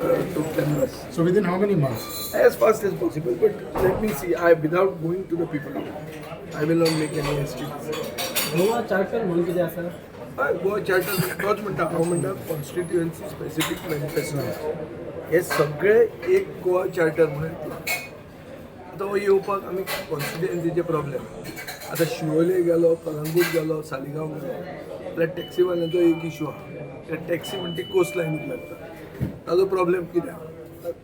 to canvas So within how many months? as fast as possible. But let me see. Without going to the people, I will not make any estimates. Goa charter म्हणून कितें आसा Goa charter तोच म्हणटा हांव म्हणटा constituency specific manifesto हे सगळे एक गोवा चार्टर म्हणून येतलो. आतां हो येवपाक आमी कॉन्स्टिट्युएन्सीचे प्रॉब्लेम आतां शिवोले गेलो, कलंगूट गेलो, सालिगांव गेलो जाल्यार टॅक्सीवाल्यांचो एक इशू आहा. त्या टॅक्सी म्हणटा ती कोस्ट लायनीक लागता. ताजो प्रॉब्लेम कित्याक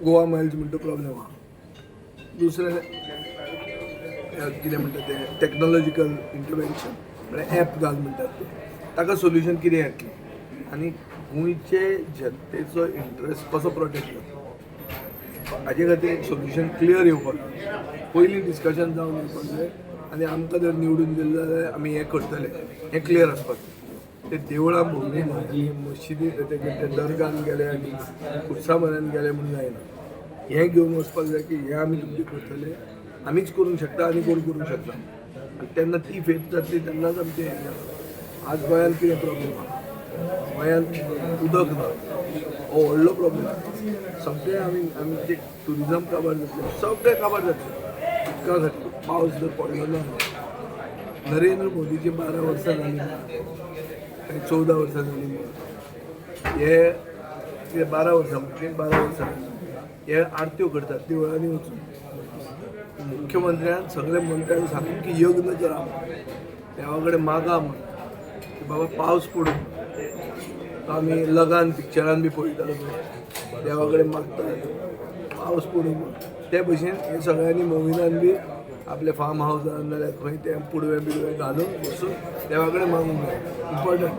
गोवा मायल्स म्हणटा तो प्रॉब्लेम आहा. दुसरें कितें म्हणटा तें टॅक्नॉलॉजिकल इंटरवेन्शन म्हळ्यार ॲप घाल म्हणटात ते ताका सोल्युशन कितें येतलें आनी गोंयचे जनतेचो इंट्रस्ट कसो प्रोटेक्ट करता हाजे खातीर एक सोल्युशन क्लियर येवपाक जाय. पयलीं डिस्कशन जावन येवपाक जाय आनी आमकां जर निवडून दिलें जाल्यार आमी हें करतले हें क्लियर आसपाक जाय. ते देवळां भोंवली म्हाजी मशिदी ते दर्गान गेले आनी खुर्सामारान गेले म्हणून जायना. हें घेवन वचपाक जाय की हें आमी तुमचें करतले आमीच करूंक शकता आनी कोण करूंक शकना. आनी तेन्ना ती फेथ जातली तेन्नाच आमचें हें जाता. आज गोंयांत कितें प्रॉब्लेम आहा गोंयांत उदक ना हो व्हडलो प्रॉब्लेम आहा. सगळें आमी जे ट्युरिजम काबार जातलें सगळें काबार जातलें उदका खातीर. पावस जर पडलो ना नरेंद्र मोदीची 12 वर्सां जालीं आनी 14 वर्सां जालीं हे 12 वर्सां म्हणजे 12 वर्सां हे आरत्यो करतात देवळांनी वचून. मुख्यमंत्र्यान सगळे मंत्र्यांक सांगून की यज्ञ करा देवा कडेन मागा म्हण बाबा पावस पडून आमी लगान पिक्चरान बी पळयतालो पळय देवा कडेन मागतात पावस पडून ते भशेन हे सगळ्यांनी मोविनान बी आपल्या फार्म हावजान नाल्यार खंय ते पुडवे बिडवे घालून बसून देवा कडेन मागूंक जाय. इम्पॉर्टंट